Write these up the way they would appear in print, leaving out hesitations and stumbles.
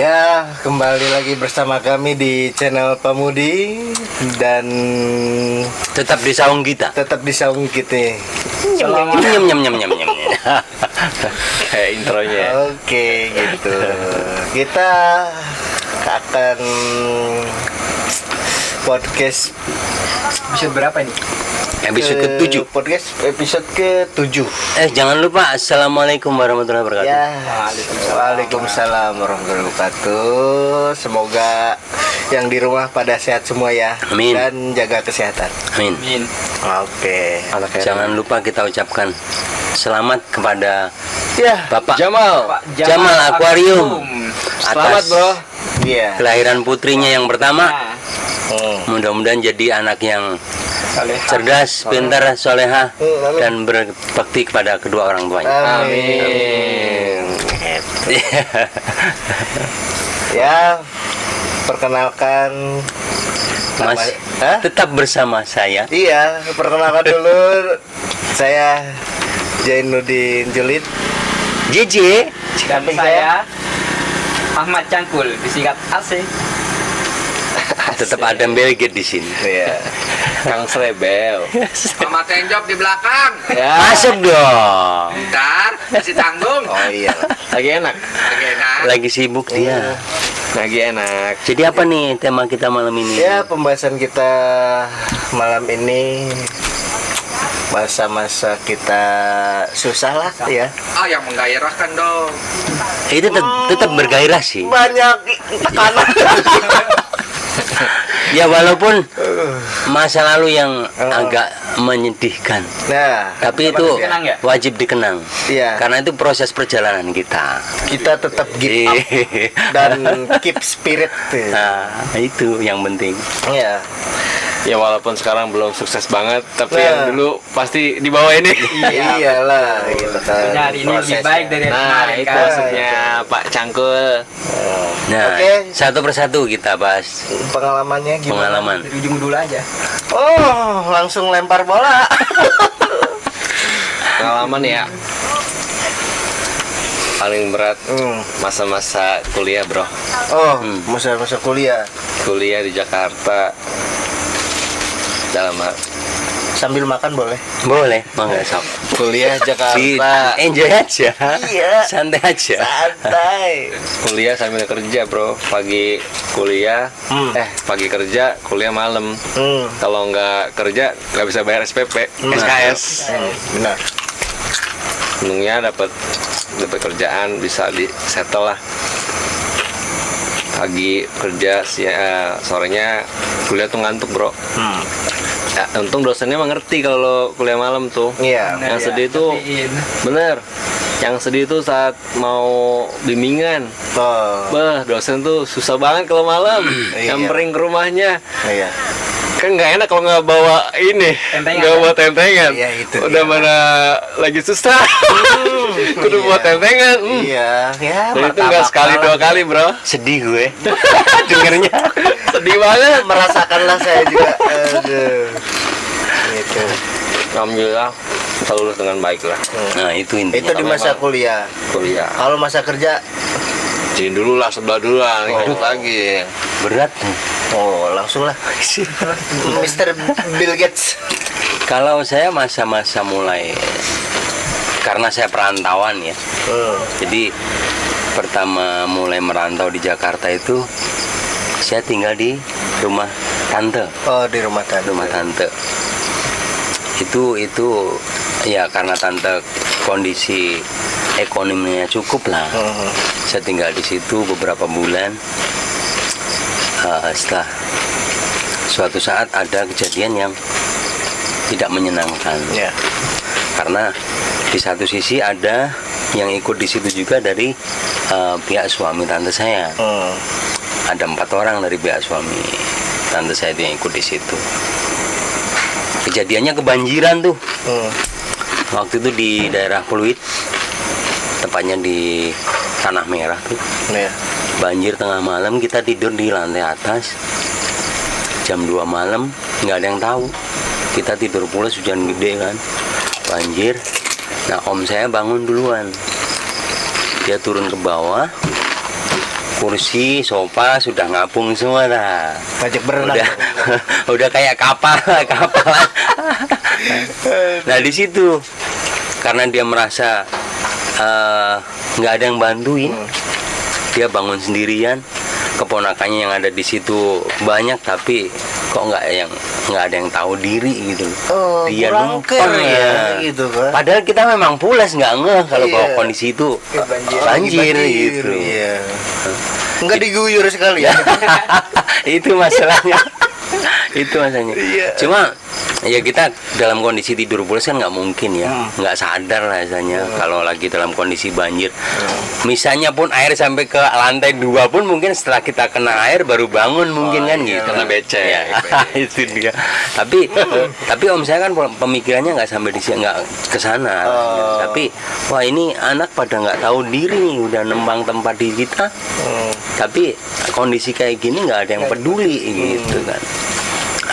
Ya, kembali lagi bersama kami di channel Pamudi dan tetap di saung kita. tetap di saung kita. Nyem nyem nyem nyem nyem. Kayak intronya. Oke, gitu. Kita akan podcast Episode berapa ini? Episode ke-7. Podcast episode ke-7. Jangan lupa assalamualaikum warahmatullahi wabarakatuh. Ya, Waalaikumsalam warahmatullahi wabarakatuh. Semoga yang di rumah pada sehat semua ya. Amin. Dan jaga kesehatan. Amin. Min. Oke. Jangan lupa kita ucapkan selamat kepada Ya, Bapak Jamal Akuarium. Selamat Atas bro. iya. kelahiran putrinya yang pertama. Hmm. Mudah-mudahan jadi anak yang Salehah. cerdas, pintar, soleha, Amin. dan berbakti kepada kedua orang tuanya. Amin. Ya, perkenalkan Mas, nama- Hah? tetap bersama saya. Iya, perkenalkan dulu. Saya Jainuddin Julid. JJ. Dan Samping saya Ahmad Cangkul, disingkat AC. Tetap ada Belgit di sini. Iya. Kang Srebel. Sama tenjok di belakang. Ya, Masuk dong. Ntar masih tanggung. Oh iya. lagi enak. Oke, nah. Lagi sibuk dia. Lagi enak. Jadi apa nih tema kita malam ini? Ya, pembahasan kita malam ini masa-masa kita susah lah ya. Ah, yang menggairahkan dong. Itu tetap bergairah sih. Banyak tekanan. Ya walaupun masa lalu yang agak menyedihkan, Nah, tapi itu dikenang ya? wajib dikenang. iya. Karena itu proses perjalanan kita. Kita tetap give up dan keep spirit. Nah, itu yang penting. Iya. Ya walaupun sekarang belum sukses banget, tapi Nah. yang dulu pasti di bawah ini. Iyalah gitu kan. Punya hari ini lebih prosesnya. baik dari Nah, kemarin itu kan. maksudnya Pak Cangkul. Nah, Oke. satu persatu kita bahas Pengalamannya gimana? pengalaman. Dari ujung dulu aja. Oh, langsung lempar bola. Pengalaman ya. Paling berat Hmm. masa-masa kuliah, Bro. Oh, masa-masa kuliah. Kuliah di Jakarta. Dalam Sambil makan boleh? Boleh, mangga sok. kuliah Di Jakarta. enjoy aja. Iya. Santai aja. Santai. Kuliah sambil kerja, Bro. Pagi kuliah, pagi kerja, kuliah malam. Kalau nggak kerja nggak bisa bayar SPP, SKS. Benar. Untungnya dapat kerjaan, bisa di settle lah. Pagi kerja, sorenya kuliah tuh ngantuk, Bro. Ya, untung dosennya mengerti kalau kuliah malam tuh. Iya. Bener Yang ya, sedih tuh tepiin. bener. Yang sedih tuh saat mau bimbingan. Oh. Bah, dosen tuh susah banget kalau malam. Iya. Nyamperin ke rumahnya. Iya. Kan nggak enak kalau nggak bawa ini, Tentengan. nggak bawa tentengan. Iya, itu Udah dia. mana lagi susah, kudu Iya. bawa tentengan. Iya. Ya, Dan itu nggak sekali dua kali, Bro. Sedih gue dengernya. Sedih banget. Merasakanlah saya juga. Aduh. Gitu. Alhamdulillah bisa lulus dengan baik lah. Nah, itu intinya. Itu di masa kuliah. Kuliah. Kalau masa kerja, Jadi dulu lah, sebelah dulu lah, lanjut lagi. Berat. oh langsung lah. Mr. Bill Gates. Kalau saya masa-masa mulai, karena saya perantauan ya. Jadi pertama mulai merantau di Jakarta itu saya tinggal di rumah tante. Oh, di rumah tante. Rumah tante. Itu ya karena tante kondisi ekonominya cukup lah. Saya tinggal di situ beberapa bulan. Setelah suatu saat ada kejadian yang tidak menyenangkan. Ya. Karena di satu sisi ada yang ikut di situ juga dari pihak suami tante saya. Ada 4 orang dari pihak suami tante saya itu yang ikut di situ. Kejadiannya kebanjiran tuh. Waktu itu di daerah Pluit, tepatnya di Tanah Merah tuh. Ya. Banjir tengah malam, kita tidur di lantai atas. Jam 2 malam nggak ada yang tahu. Kita tidur pulas, hujan gede kan, banjir. Nah, om saya bangun duluan. Dia turun ke bawah, kursi, sofa sudah ngapung semua dah. Ngajak berenang. Udah kayak kapal. Nah di situ karena dia merasa nggak ada yang bantuin, dia bangun sendirian. Keponakannya yang ada di situ banyak, tapi kok nggak ada yang tahu diri gitu. Oh, Dia kurang numpang care ya, gitu kan. Padahal kita memang pulas nggak ngeh kalau Iya. bahwa kondisi itu banjir gitu. Iya. Enggak diguyur sekali ya. Itu masalahnya. Itu masalahnya. Iya. Cuma ya kita dalam kondisi tidur pulas kan nggak mungkin ya, nggak sadar rasanya kalau lagi dalam kondisi banjir. Misalnya pun air sampai ke lantai 2 pun mungkin setelah kita kena air baru bangun mungkin kan gitu. Kena becek. Ya, itu dia. Tapi om saya kan pemikirannya nggak sampai di sini, nggak ke sana. Tapi wah ini anak pada nggak tahu diri nih, udah nembang tempat di kita. Tapi kondisi kayak gini nggak ada yang peduli gitu kan.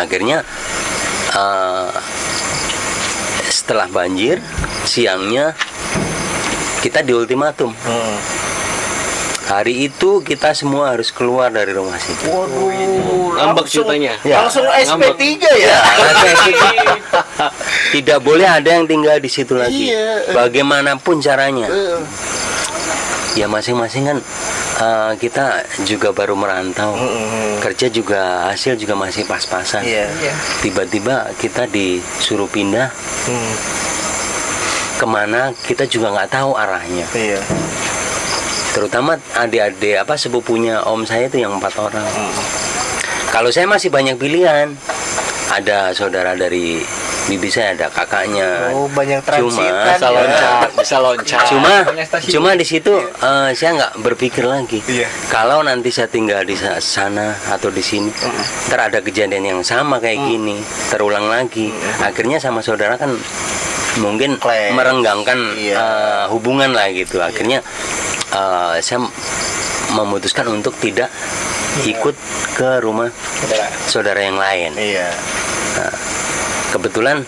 Akhirnya setelah banjir siangnya kita di ultimatum. Hari itu kita semua harus keluar dari rumah situ. Waduh, Ngambek langsung- ceritanya. Ya. Langsung SP3 ya. Tidak boleh ada yang tinggal di situ lagi. Iya. Bagaimanapun caranya. Ya masing-masing kan kita juga baru merantau. Kerja juga hasil juga masih pas-pasan. Iya. Tiba-tiba kita disuruh pindah kemana kita juga nggak tahu arahnya. Iya. Terutama adik-adik sepupunya om saya itu yang 4 orang. Kalau saya masih banyak pilihan. Ada saudara dari bibi saya, ada kakaknya. Oh, banyak transitan. Bisa ya. loncat, bisa loncat. Cuma di situ saya nggak berpikir lagi. Iya. Kalau nanti saya tinggal di sana atau di sini, ntar ada kejadian yang sama kayak gini, terulang lagi. Akhirnya sama saudara kan mungkin Clash. merenggangkan Iya. hubungan lah gitu. Akhirnya saya memutuskan untuk tidak ikut ke rumah saudara yang lain. Iya. Kebetulan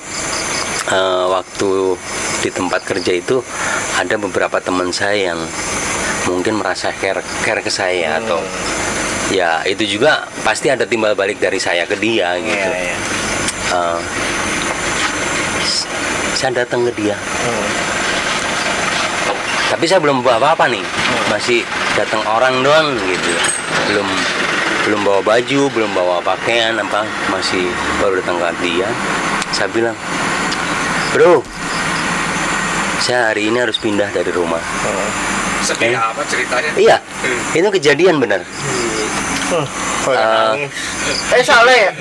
waktu di tempat kerja itu ada beberapa teman saya yang mungkin merasa care ke saya atau ya itu juga pasti ada timbal balik dari saya ke dia gitu. Iya. Saya datang ke dia. Tapi saya belum bawa apa-apa nih. Masih datang orang doang gitu. Belum bawa baju, belum bawa pakaian masih baru datang ke dia. Saya bilang, "Bro, saya hari ini harus pindah dari rumah." Sedih apa ceritanya? Iya, itu kejadian benar. Nangis. Salah ya?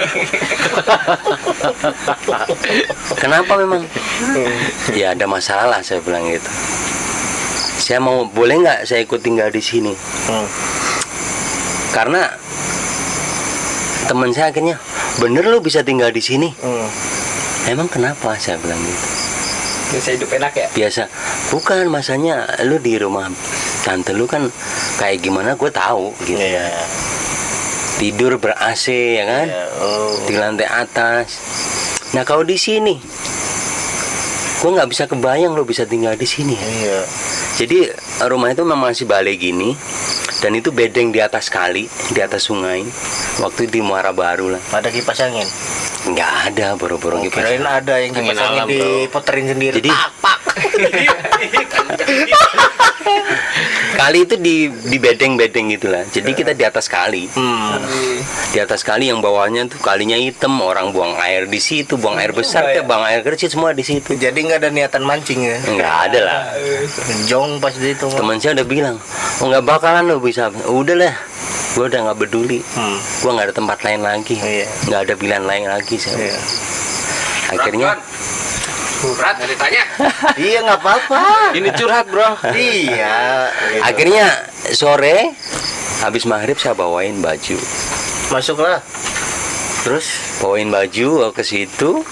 Kenapa memang? Ya ada masalah, saya bilang gitu. Saya boleh nggak saya ikut tinggal di sini? Karena teman saya akhirnya, bener lu bisa tinggal di sini? Emang kenapa? Saya bilang gitu. Bisa hidup enak ya? Biasa, bukan masanya lu di rumah tante lu kan kayak gimana gue tahu gitu. Iya. Tidur ber AC ya kan, di lantai atas. Nah kalau di sini, gue nggak bisa kebayang lu bisa tinggal di sini. Iya. Jadi rumah itu memang masih balik gini, dan itu bedeng di atas kali, di atas sungai. Waktu di Muara Baru lah. Ada kipas angin. Nggak ada boro-boro kipas. Kirain ada yang kipas angin diputerin sendiri. Jadi pak. kali itu di bedeng-bedeng gitulah. Jadi kita di atas kali. Di atas kali yang bawahnya tuh kalinya hitam, orang buang air di situ, buang air besar, buang air kecil semua di situ. Jadi nggak ada niatan mancing ya? Nggak ada lah. Jong pas di itu. Teman saya udah bilang, oh nggak bakalan lo bisa. Udahlah, gue udah nggak peduli. Gue nggak ada tempat lain lagi, Iya. nggak ada pilihan lain lagi saya. Iya. Akhirnya Berat ditanya. Iya nggak apa-apa. Ini curhat, Bro. Iya. Gitu. akhirnya sore habis maghrib saya bawain baju. Masuklah. Terus? Bawain baju ke situ.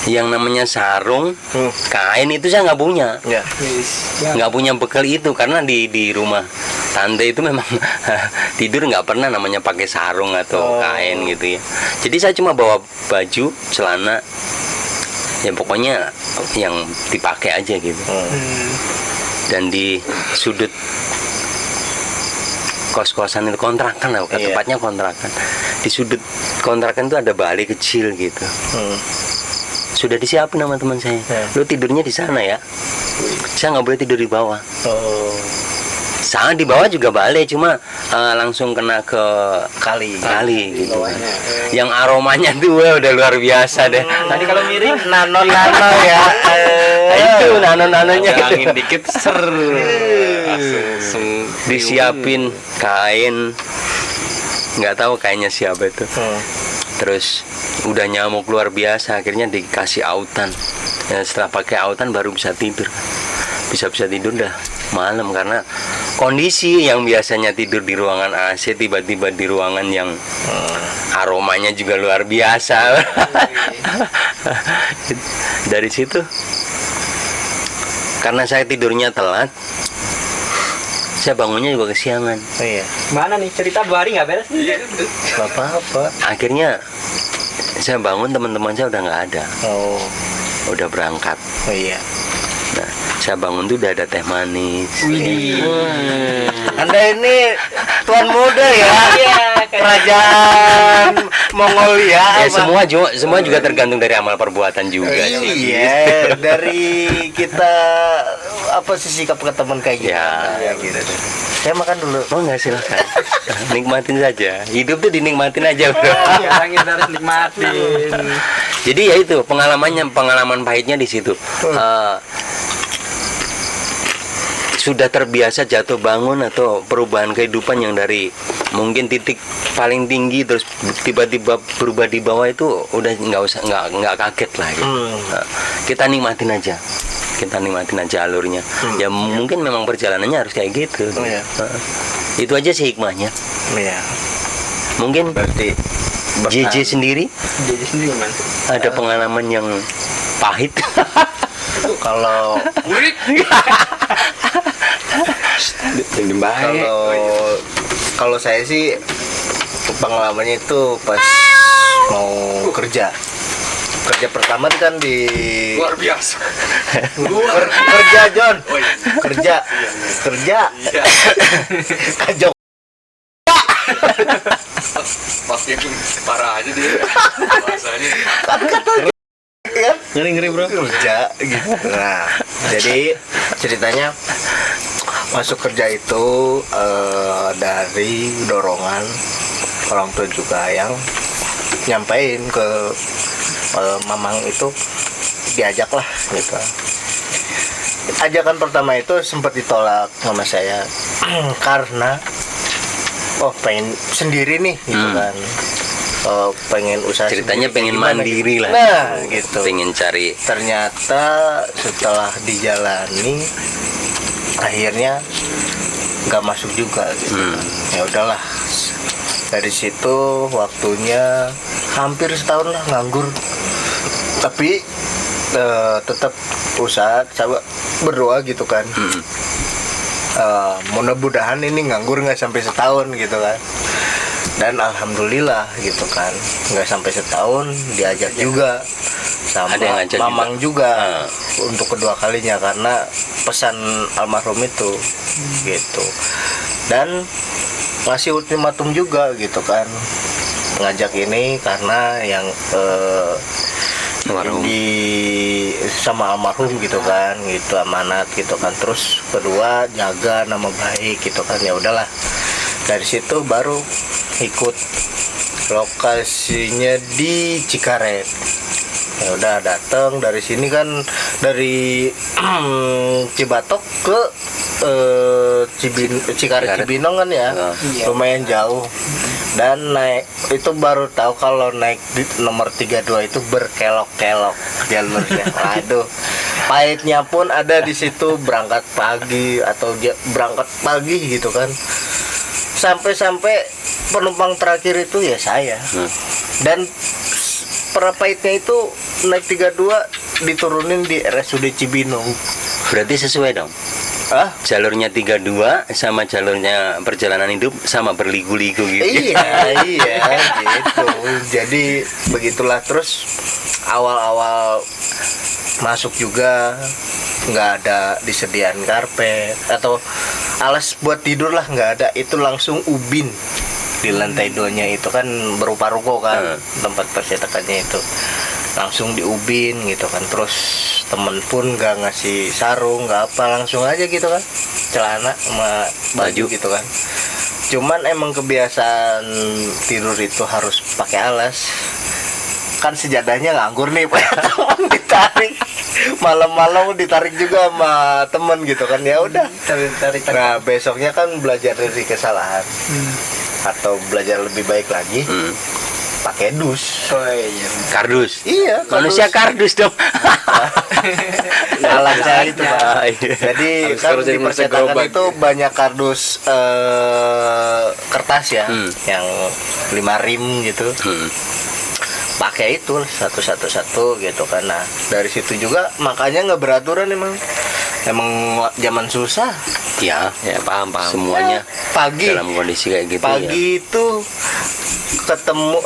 Yang namanya sarung, kain itu saya nggak punya. Ya. Nggak punya bekal itu karena di rumah tante itu memang tidur nggak pernah namanya pakai sarung atau kain gitu ya. Jadi saya cuma bawa baju, celana, ya pokoknya yang dipakai aja gitu. Dan di sudut kos-kosan itu kontrakan lah, Iya. tepatnya kontrakan. Di sudut kontrakan itu ada balai kecil gitu. Sudah disiapin sama teman saya. Lu tidurnya di sana ya. Saya nggak boleh tidur di bawah. Oh, Sangat di bawah juga balai, cuma langsung kena ke kali gitu. Yang aromanya tuh udah luar biasa deh. Tadi kalau miring nano ya. Nah, itu nano-nanonya Ada gitu. angin dikit ser. Disiapin kain, nggak tahu kainnya siapa itu. Terus udah nyamuk luar biasa, akhirnya dikasih autan. Ya, setelah pakai autan baru bisa tidur. Bisa tidur dah malam, karena kondisi yang biasanya tidur di ruangan AC tiba-tiba di ruangan yang aromanya juga luar biasa. Dari situ, karena saya tidurnya telat, saya bangunnya juga kesiangan. Iya. mana nih cerita 2 hari nggak beres? Iya. Gak apa-apa. Akhirnya saya bangun, teman-teman saya udah nggak ada, Oh, udah berangkat. iya. Nah, saya bangun tuh udah ada teh manis. Anda ini tuan muda ya. Iya, Kerajaan Mongolia. Ya semua juga tergantung dari amal perbuatan juga. Iya, dari kita apa sih sikap ke teman kayak gitu. Ya. Gitu. Saya makan dulu. Oh nggak, silahkan. Nikmatin saja. Hidup tuh dinikmatin aja, bro. Yang kita harus nikmatin. Jadi ya itu pengalaman pahitnya di situ. Sudah terbiasa jatuh bangun atau perubahan kehidupan yang dari mungkin titik paling tinggi terus tiba-tiba berubah di bawah, itu udah nggak kaget lah gitu. Nah, kita nikmatin aja alurnya. Ya mungkin memang perjalanannya harus kayak gitu. Iya. Itu aja sih hikmahnya. Iya. Mungkin Berarti JJ sendiri Jadi sendiri man. ada pengalaman yang pahit. kalau kalau saya sih pengalamannya itu pas mau kerja pertama tuh kan di Luar biasa. kerja John Oh, iya. kerja Iya. kajok Pasti parah aja dia. Bahasanya. kan ngeri bro kerja gitu. Nah, jadi ceritanya masuk kerja itu dari dorongan orang tua juga yang nyampein ke mamang itu, diajak lah gitu. Ajakan pertama itu sempat ditolak sama saya karena pengen sendiri nih gitu kan. Pengen usaha Ceritanya sendiri, pengen gimana mandiri gitu. lah. Nah gitu. Pengen cari. Ternyata setelah dijalani akhirnya nggak masuk juga gitu. Ya udahlah, dari situ waktunya hampir setahun lah nganggur, tapi tetap usaha, coba berdoa gitu kan. Mudah-mudahan ini nganggur nggak sampai setahun gitu kan. Dan alhamdulillah gitu kan, nggak sampai setahun diajak juga sama Ada yang ngajak mamang juga, Ah. untuk kedua kalinya karena pesan almarhum itu gitu. Dan ngasih ultimatum juga gitu kan, ngajak ini karena yang Almarhum. di sama almarhum gitu kan, gitu amanat gitu kan. Terus kedua jaga nama baik gitu kan. Ya udahlah, dari situ baru ikut lokasinya di Cikaret. Ya udah datang dari sini kan, dari Cibatok ke Cikaret Cibinong kan ya, lumayan jauh. Dan naik itu baru tahu kalau naik di nomor 32 itu berkelok-kelok jalurnya. Waduh, pahitnya pun ada di situ, berangkat pagi atau berangkat pagi gitu kan. Sampai penumpang terakhir itu ya saya. Dan perapahitnya itu naik 32 diturunin di RSUD Cibinong. Berarti sesuai dong. Jalurnya 32 sama jalurnya perjalanan hidup sama, berligu-ligu gitu. Iya gitu. Jadi begitulah. Terus awal-awal masuk juga nggak ada disediain karpet atau alas buat tidur lah, nggak ada. Itu langsung ubin di lantai 2-nya itu kan berupa ruko kan, tempat percetakannya itu langsung diubin gitu kan. Terus temen pun nggak ngasih sarung, nggak apa, langsung aja gitu kan, celana sama baju gitu kan. Cuman emang kebiasaan tidur itu harus pakai alas. Kan sejadahnya nganggur nih, Pak. Temen ditarik. Malam-malam ditarik juga sama temen gitu kan. Ya udah. Nah, besoknya kan belajar dari kesalahan. Atau belajar lebih baik lagi. Pakai dus. Oh iya. Kardus. Iya, Manusia kardus dong. Alasnya itu, Pak. Jadi Harus kan jadi di manusia percetakan gerobak. itu banyak kardus kertas ya, yang 5 rim gitu. Pakai itu satu gitu kan. Nah, dari situ juga makanya nggak beraturan emang zaman susah. Ya, Ya paham. semuanya Pagi dalam kondisi kayak gitu ya. pagi itu ketemu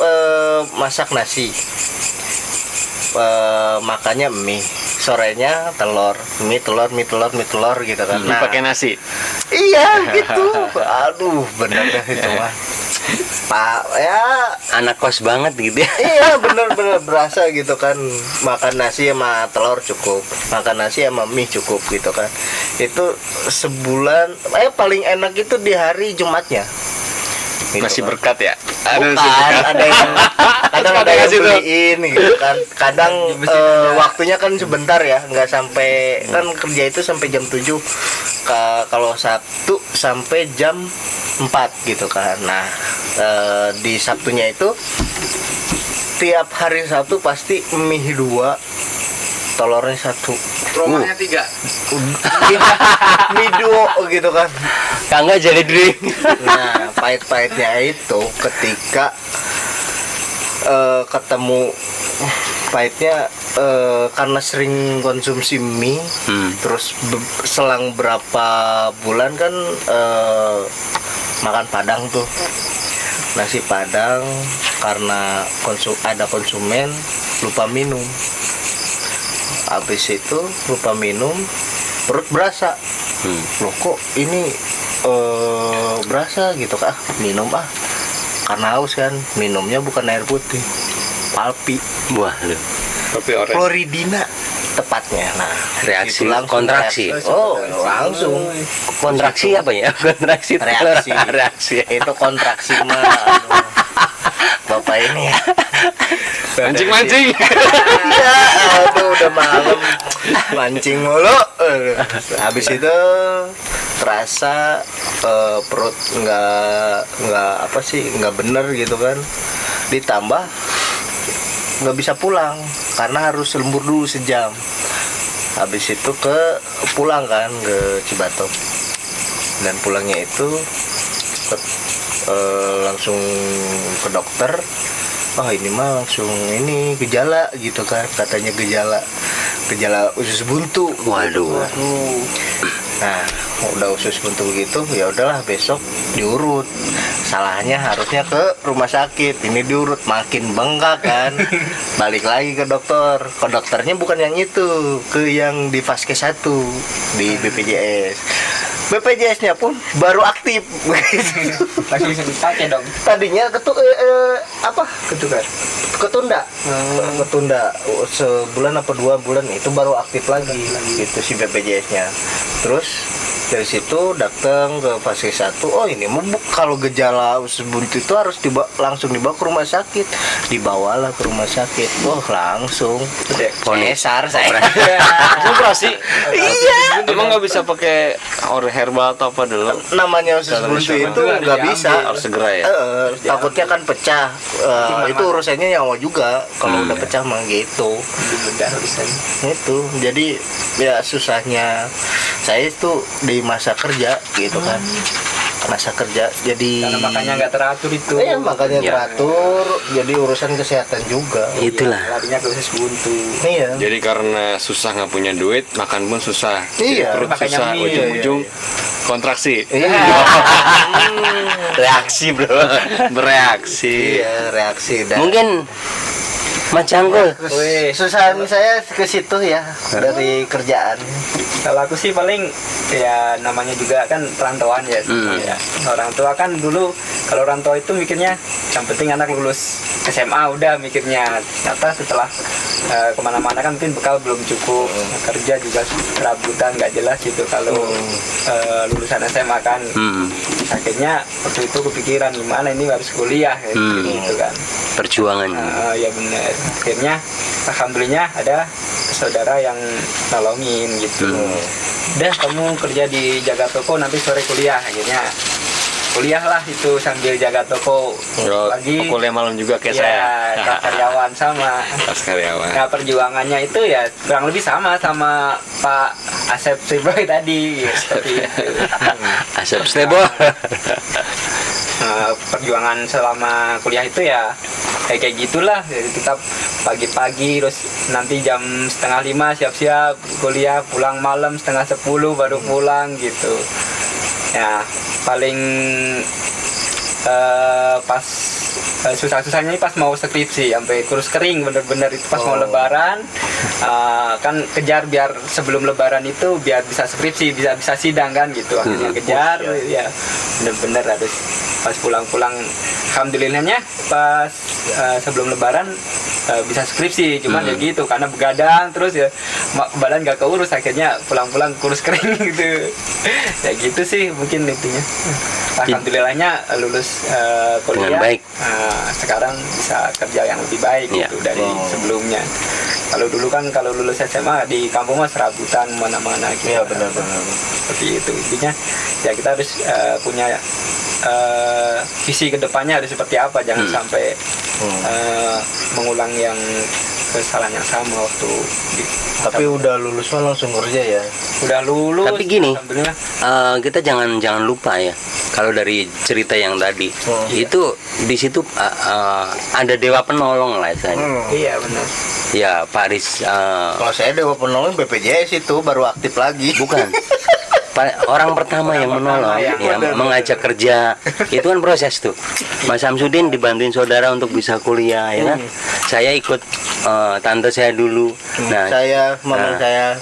masak nasi, makannya mie, sorenya telur, mie telur gitu kan. Nah, Pakai nasi. iya gitu. Aduh, bener dah itu mah. Pak ya, Anak kos banget gitu ya. iya bener-bener berasa gitu kan. Makan nasi sama telur cukup, makan nasi sama mie cukup gitu kan. Itu sebulan paling enak itu di hari Jumatnya gitu Masih kan. berkat ya. Bukan, berkat. ada yang kadang ada yang Kasih tuh. beliin gitu kan. Kadang waktunya kan sebentar ya, nggak sampai, kan kerja itu sampai jam 7. Kalau Sabtu sampai jam 4 gitu kan. Nah, di Sabtunya itu tiap hari Sabtu pasti mie 2, telurnya 1. Rumahnya 3. Mie 2 gitu kan. Kagak jadi drink. Nah, pahit-pahitnya itu ketika ketemu pahitnya karena sering konsumsi mie, terus selang berapa bulan kan makan Padang tuh, nasi Padang, karena ada konsumen lupa minum. Habis itu lupa minum, perut berasa. Loh kok ini berasa gitu kah? Minum karena haus kan. Minumnya bukan air putih, palpi, Wah, lu. Tapi orange. kloridina tepatnya. Nah, Reaksi, itu langsung kontraksi. langsung Kontraksi apa ya? Kontraksi reaksi. reaksi. Itu kontraksi mah. Aduh. Bapak ini ya. Mancing. Iya, aduh udah malam mancing mulu. Habis itu terasa perut nggak bener gitu kan. Ditambah nggak bisa pulang karena harus lembur dulu sejam. Habis itu pulang kan ke Cibatok, dan pulangnya itu langsung ke dokter. Ini mah langsung ini gejala gitu kan, katanya gejala usus buntu. Waduh. Nah, udah usus buntu gitu, ya udahlah besok diurut. Salahnya harusnya ke rumah sakit, ini diurut makin bengkak kan. Balik lagi ke dokter. Ke dokternya bukan yang itu, ke yang di Vaskes 1 di BPJS. BPJS-nya pun baru aktif. Langsung bisa dipakai dong. Tadinya ketunda sebulan apa 2 bulan, itu baru aktif lagi gitu si BPJS-nya. Terus dari situ datang ke Vaskes 1. Ini kalau gejala usus buntu itu harus langsung dibawa ke rumah sakit. Dibawalah ke rumah sakit. Langsung sesar saya. Operasi. Iya. Emang nggak bisa pakai herbal atau apa dulu? Namanya usus buntu itu nggak bisa. Harus segera ya. Takutnya kan pecah. Itu urusannya nyawa juga kalau udah pecah mah gitu. Itu jadi ya susahnya saya itu di masa kerja gitu kan. Masa kerja jadi Karena makanya nggak teratur itu. iya, makanya Ya. teratur, jadi urusan kesehatan juga. Itulah. Larinya ke usus buntu. Iya. Jadi karena susah nggak punya duit, makan pun susah. Iya. Perut Makanya susah, mie. ujung-ujung kontraksi. Iya. Reaksi, Bro. Bereaksi. Iya, reaksi dan Mungkin Mas Cangkul. Wih, Susahan saya ke situ ya dari kerjaan. kalau aku sih paling ya namanya juga kan perantauan ya. Ya. Orang tua kan dulu kalau orang tua itu mikirnya yang penting anak lulus SMA udah mikirnya. Ternyata setelah kemana-mana kan mungkin bekal belum cukup, kerja juga serabutan nggak jelas gitu kalau lulusan SMA kan. Akhirnya waktu itu kepikiran gimana ini harus kuliah gitu kan. Perjuangan. Ya benar. Akhirnya alhamdulillah ada saudara yang nolongin gitu. Udah kamu kerja di jaga toko nanti sore kuliah. Akhirnya kuliah lah itu sambil jaga toko. Lagi kuliah malam juga kayak ya, saya. karyawan sama. Pas karyawan. Nah perjuangannya itu ya kurang lebih sama Pak Asep Sriboy tadi seperti itu. Asep Stebo. Perjuangan selama kuliah itu ya kayak gitulah. Jadi kita pagi-pagi terus nanti jam 4:30 siap-siap kuliah, pulang malam 9:30 baru pulang gitu ya. Paling pas susah-susahnya pas mau skripsi sampai kurus kering bener-bener itu pas mau lebaran. Kan kejar biar sebelum lebaran itu biar bisa skripsi, bisa sidang kan gitu. Akhirnya kejar ya bener-bener harus pas pulang-pulang. Alhamdulillahnya pas sebelum lebaran bisa skripsi, cuman ya gitu karena begadang terus ya badan gak keurus, akhirnya pulang-pulang kurus kering gitu. Ya gitu sih mungkin intinya. Alhamdulillahnya lulus kuliah dengan baik. Sekarang bisa kerja yang lebih baik gitu dari sebelumnya. Kalau dulu kan kalau lulus SMA di kampung mah serabutan mana-mana gitu. Iya benar-benar. Seperti itu intinya. Ya kita harus punya visi kedepannya harus seperti apa, jangan sampai mengulang yang kesalahan yang sama waktu di Tapi udah lulus mah langsung kerja ya. udah lulus. Tapi gini, alhamdulillah. kita jangan lupa ya. Kalau dari cerita yang tadi, itu di situ ada dewa penolong lah istilahnya. Iya benar. Ya Pak Riz, Kalau saya dewa penolong BPJS itu baru aktif lagi. bukan. Orang pertama yang menolong, ya, mengajak kerja, itu kan proses tuh. Mas Samsudin dibantuin saudara untuk bisa kuliah, ya kan? Saya ikut tante saya dulu. Nah, Mama saya.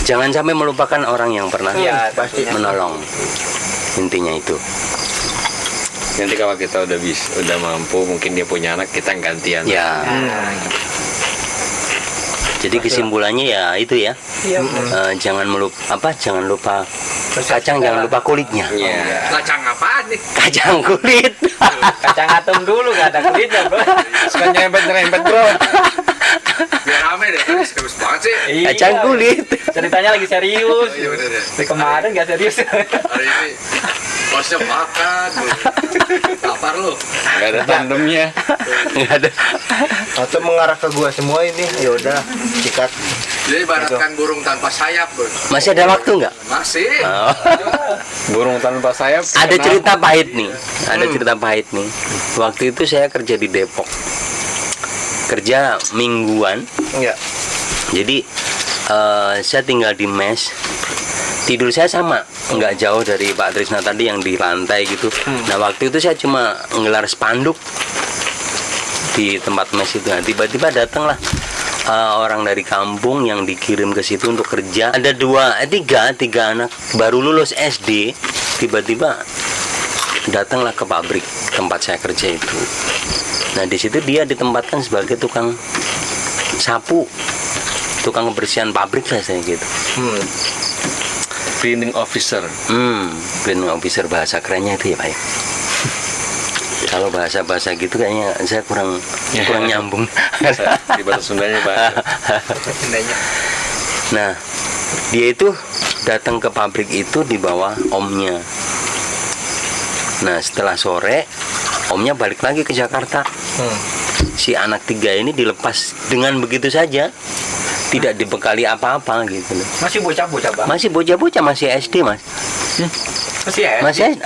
jangan sampai melupakan orang yang pernah Pasti menolong. Intinya itu. Nanti kalau kita udah mampu, mungkin dia punya anak, kita gantian. Ya. Jadi kesimpulannya ya itu ya. Jangan lupa kacang, jangan lupa kulitnya. Iya. Kacang apaan nih? Kacang kulit. Kacang atom dulu nggak ada kulitnya bro. Suka nyerempet bro. Biar rame deh, kan serius banget sih. Iya. Kacang kulit. Ceritanya lagi serius. Iya bener ya. Dari kemarin nggak serius. Hari ini bosnya makan. Lapar lu. Gak ada tandemnya. Nggak ada. Atau mengarah ke gua semua ini. Ya udah, sikat. Jadi ibaratkan burung tanpa sayap, bro. Masih ada waktu nggak? Masih. Oh. Burung tanpa sayap. Ada cerita pahit nih. Ada cerita pahit nih. Waktu itu saya kerja di Depok. Kerja mingguan. Iya. Jadi saya tinggal di mes. Tidur saya sama, nggak jauh dari Pak Trisna tadi yang di lantai gitu. Nah waktu itu saya cuma ngelar spanduk di tempat mes itu. Nah, tiba-tiba datanglah orang dari kampung yang dikirim ke situ untuk kerja. Ada tiga anak baru lulus SD. Tiba-tiba datanglah ke pabrik tempat saya kerja itu. Nah di situ dia ditempatkan sebagai tukang sapu, tukang kebersihan pabrik lah saya gitu. Cleaning officer. Cleaning officer bahasa kerennya itu ya Pak ya. Kalau bahasa gitu kayaknya saya kurang nyambung. Di bahasa Sundanya Pak. Nah dia itu datang ke pabrik itu di bawah omnya. Nah setelah sore omnya balik lagi ke Jakarta. Si anak tiga ini dilepas dengan begitu saja, tidak dibekali apa-apa gitu loh. Masih bocah-bocah bang. Masih bocah-bocah, masih SD mas. Masih ya. Masih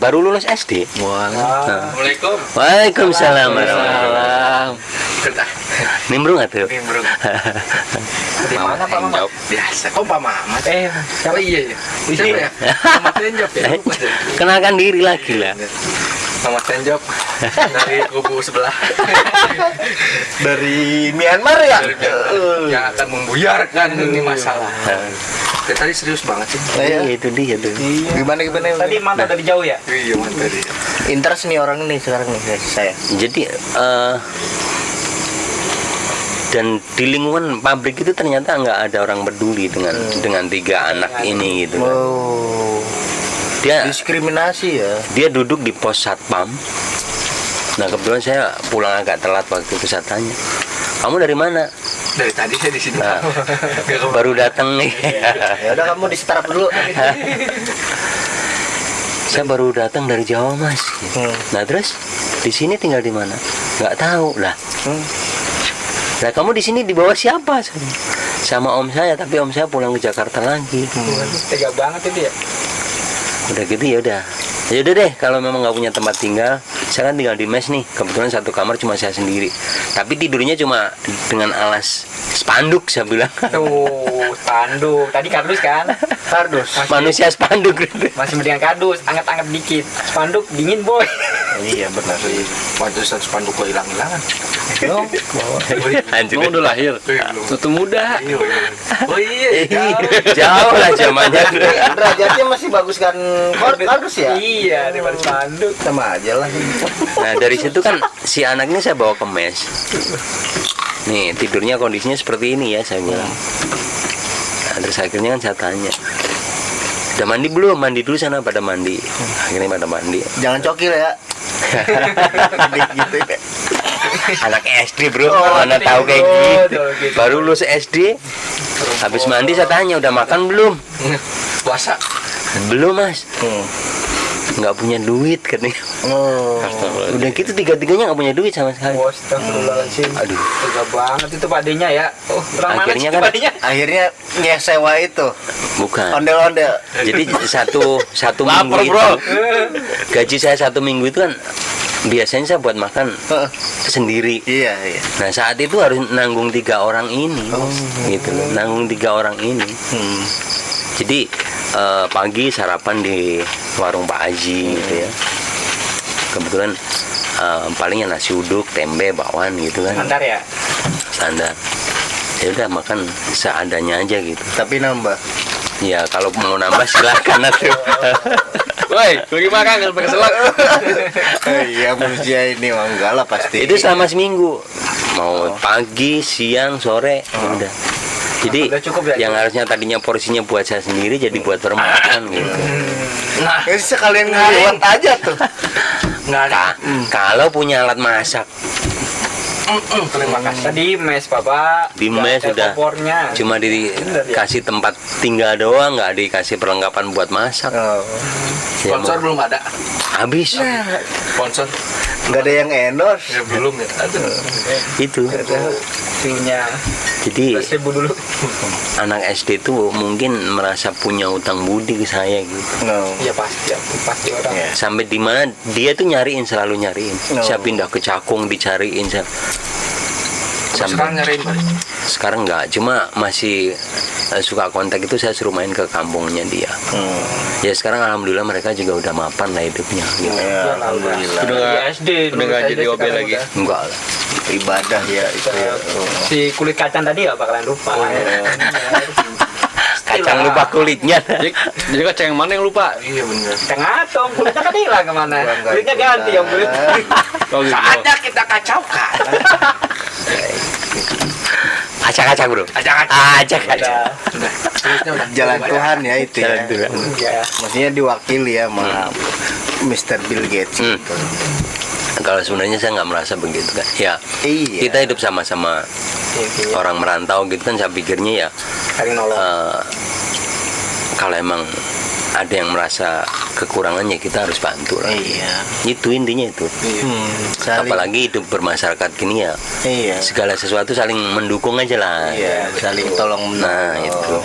baru lulus SD. Assalamualaikum. Waalaikumsalam warahmatullahi. Nimbrung nggak tuh? Nimbrung. Di mana Pak Mamat? Biasa. Oh Pak Mamat. Siapa Iya ya. Bisa ya. Mamat Tenjop ya. Kenalkan diri lagi lah. Sama Tenjok dari kubu sebelah. Dari Myanmar ya. Yang akan membuyarkan ini masalah. Tadi serius banget sih. Iya. Itu dia tuh. Gimana Tadi mantap dari jauh ya. Iya mantap tadi. interest nih orang ini sekarang nih guys, saya. Jadi dan di lingkungan pabrik itu ternyata nggak ada orang peduli dengan 3 anak ini gitu. Oh, Dia diskriminasi ya. dia duduk di pos satpam. Nah kebetulan saya pulang agak telat waktu itu, saya tanya, kamu dari mana? Dari tadi saya di sini. Nah, baru datang nih. Ya udah kamu di startup dulu. Saya baru datang dari Jawa mas. Nah terus di sini tinggal di mana? Nggak tahu lah. Nah kamu di sini di bawah siapa? Sama om saya, tapi om saya pulang ke Jakarta lagi. Tega banget itu ya. Udah gitu ya udah. Ya udah deh, kalau memang nggak punya tempat tinggal, saya kan tinggal di mes nih. Kebetulan satu kamar cuma saya sendiri. Tapi tidurnya cuma dengan alas spanduk, saya bilang. Tuh, spanduk. Tadi kardus kan? Kardus. Manusia spanduk gitu. Masih mendingan kardus, anget-anget dikit. Spanduk dingin, boy. Iya benar. Pantesan spanduk kok hilang-hilangan. Anjir. Kamu udah lahir. Belum. Tutu muda. Oh iya. Jauh lah zamannya. Derajatnya masih bagus kan kardus ya? Iya, daripada spanduk. Sama aja lah. Nah dari situ kan si anaknya saya bawa ke mes. Nih tidurnya kondisinya seperti ini ya, saya bilang. Nah, terus akhirnya kan saya tanya, udah mandi belum? Mandi dulu sana, pada mandi. Akhirnya pada mandi. Jangan cokil ya. Gitu ya. Anak SD bro, mana tahu kayak gitu. Baru lulus SD, habis mandi saya tanya, udah makan belum? Puasa. Belum mas. Nggak punya duit katanya. Oh. Udah gitu tiga-tiganya nggak punya duit sama sekali. Astagfirullahaladzim. Aduh. Tega banget itu pakdenya ya. Oh, orang Akhirnya mana kan- sih pakdenya? Akhirnya nyesewa itu. Bukan. Ondel-ondel. Jadi satu minggu Lapar, itu, bro. gaji saya 1 minggu itu kan biasanya saya buat makan sendiri. Iya, iya. Nah saat itu harus nanggung 3 orang ini, gitu loh. Nanggung 3 orang ini. Jadi pagi sarapan di warung Pak Haji gitu ya. Kebetulan palingnya nasi uduk, tempe, bakwan gitu kan. Standar ya. Standar. Ya udah makan seadanya aja gitu. Tapi nambah. Ya kalau mau nambah silakan atuh. Woi, lagi makan kan pakai selak. Iya manusia ini mah enggak lah pasti. Itu selama seminggu. Mau pagi, siang, sore, udah. Jadi Udah cukup ya? yang harusnya tadinya porsinya buat saya sendiri jadi buat bermakan gitu. Nah, ini sekalian ngeliat aja tuh. Kalau punya alat masak, Terima kasih. Tadi mes Bapak. di nggak mes ada sudah kompornya. cuma dikasih tempat tinggal doang, nggak dikasih perlengkapan buat masak. Oh. Ya, Sponsor belum ada. habis Sponsor Enggak ada yang endorse. ya belum ya. Aduh. itu. View-nya Jadi 12.000 dulu. anak SD itu mungkin merasa punya utang budi ke saya gitu. No. Iya pasti, ya, pasti orang. Iya. Sampai di mana dia tuh nyariin, selalu nyariin. No. Saya pindah ke Cakung dicariin saya. Sekarang nyariin Pak. Sekarang enggak, cuma masih suka kontak itu, saya suruh main ke kampungnya dia. Ya sekarang alhamdulillah mereka juga udah mapan lah hidupnya gitu. Ya, alhamdulillah. Udah nggak SD udah nggak lulus jadi SD OB sekarang lagi. udah. Enggak lah. Ibadah ya itu ya. Oh. Si kulit kacang tadi nggak bakalan lupa. Kacang lupa kulitnya. Jadi kacang yang mana yang lupa? Iya benar. Tengah dong, kulitnya kan hilang kemana? Enggak, Kulitnya ganti yang kulit. Oh, gitu. Saatnya kita kacaukan. Acak-acak bro. Acak-acak. Sudah. Terusnya udah. Jalan Tuhan ya itu ya. Jalan Tuhan. Ya. Maksudnya diwakili ya sama Mr. Bill Gates gitu. Kalau sebenarnya saya nggak merasa begitu kan. Ya Iya. kita hidup sama-sama orang merantau gitu kan. Saya pikirnya ya Saling nolong. kalau emang ada yang merasa kekurangannya kita harus bantu lah. Iya. Itu intinya itu. Saling. Apalagi hidup bermasyarakat gini ya, Iya. segala sesuatu saling mendukung aja lah. Iya, saling tolong menolong. Nah, itu.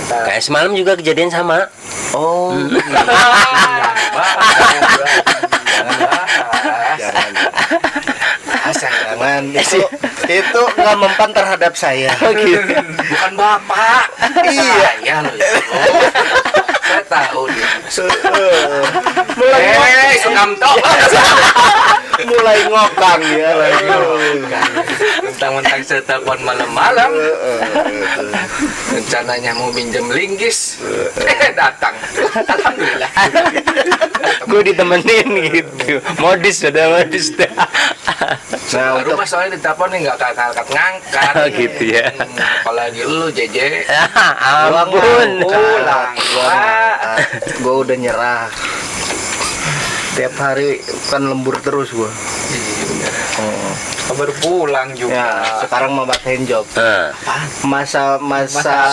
Kita Kayak semalam juga kejadian sama. Oh. Jangan. Jangan. Itu nggak mempan terhadap saya. Bukan Bapak. Iya. Saya loh. Ya. Saya tahu dia. Mulai Sukamto. Mulai ngokang ya. Mentang-mentang saya telepon malam-malam. Rencananya mau minjem linggis. Datang. Alhamdulillah. Gue ditemenin gitu. Modis dah. Nah, Baru mas soalnya ditelepon nih nggak ngangkat. Oh, gitu ya. Apalagi lu JJ. Ampun. Pulang. gue udah nyerah. Tiap hari kan lembur terus gue. Baru pulang juga. Ya, sekarang mau pakein job. Masa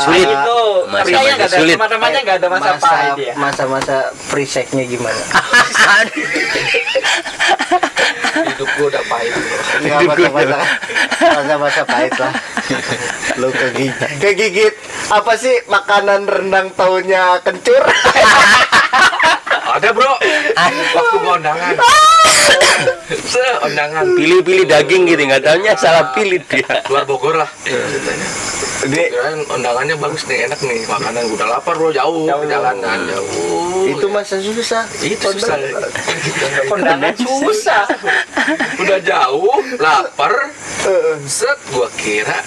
Sulit. itu Masa kayaknya nggak ada sulit. teman-temannya nggak ada masa pahit ya. masa free check-nya gimana? Hidup gua udah pahit. Enggak, masa-masa pahit lah. Lu kegigit apa sih makanan rendang taunya kencur? Ada bro. Waktu gua undangan. Undangan. Pilih-pilih daging gitu, nggak taunya salah pilih dia. Luar Bogor lah. Kirain undangannya bagus nih, enak nih. Makanan udah lapar bro, jauh perjalanan jauh. Itu masa susah. Itu susah. Kondangan susah. Udah jauh, lapar. Set gua kira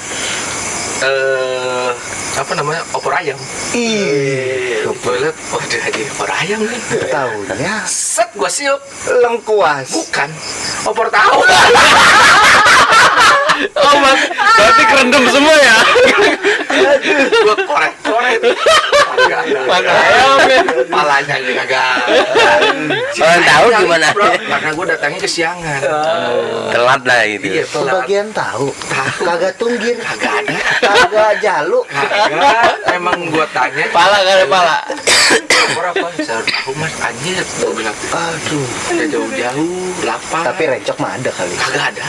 apa namanya, opor ayam. Gua liat, waduh aja opor ayam nih. Taunya Set gua siup, lengkuas. bukan opor tahu. Oh, Mas. Berarti kerendam semua ya? Gua korek. Mana ayam ya? Palanya juga kagak. Orang tahu gimana? Bro, karena gua datangnya kesiangan. Telat lah gitu. Iya, telat. Pembagian tahu. Kagak tunggir. Kagak ada. Kagak jaluk. Kagak. Emang gua tanya. Pala gak ada pala. Opor apa? Saya tahu mas, anjir. Gua bilang, Aduh. udah jauh-jauh, lapar. Tapi rencok mah ada kali. kagak ada.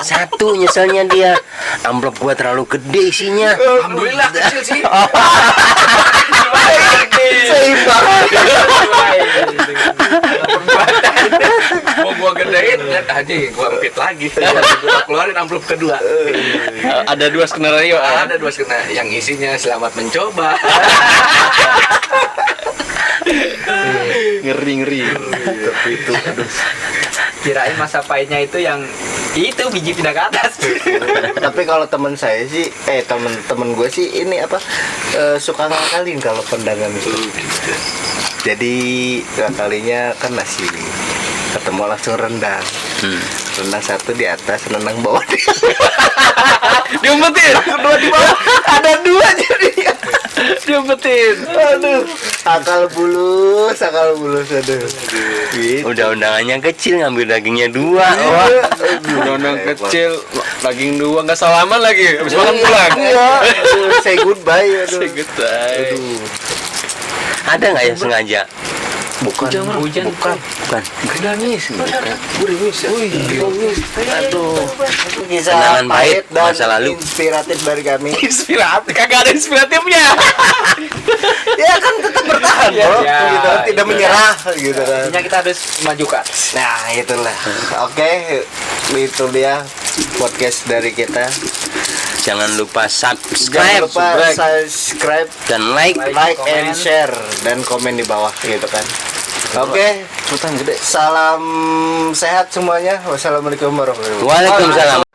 Satu nyeselnya dia, amplop gua terlalu gede isinya. Alhamdulillah kecil sih. Seimbang. Mau gua gedein, lihat aja, gua empit lagi. Gua keluarin amplop kedua. Ada dua skenario. Ada dua skena yang isinya selamat mencoba. Ngeri. Tapi itu aduh. Kirain masa pahitnya itu yang itu biji pindah ke atas. Tapi kalau teman saya sih, temen gue sih ini apa suka ngakalin kalau pendangan itu. Jadi ngakalinya kan nasi, ketemu langsung rendang. Rendang satu di atas, rendang bawah. Diumpetin. Kedua di bawah, ada dua jadi. Diumpetin. Aduh, akal bulus, aduh. Gitu. Udah undangannya kecil, ngambil dagingnya dua. Wah. Undang-undang kecil, daging dua nggak salaman lagi. Habis makan pulang. Iya, aduh, say goodbye. Aduh. Say goodbye. Aduh. Ada nggak yang sengaja? Bukan. Hujan. Bukan. Nangis. Aduh. Kisah Kenangan pahit dan masa lalu. inspiratif dari kami. Inspiratif, kagak ada inspiratifnya. Ya kan tetap bertahan, bro. Ya, Gitu, tidak menyerah gitu kan. Intinya kita harus majukan. Nah, itulah. Oke, itu dia podcast dari kita. Jangan lupa Jangan subscribe lupa subscribe, dan like. like and komen. share dan komen di bawah gitu kan. Oke, salam sehat semuanya. Wassalamualaikum warahmatullahi wabarakatuh. Waalaikumsalam.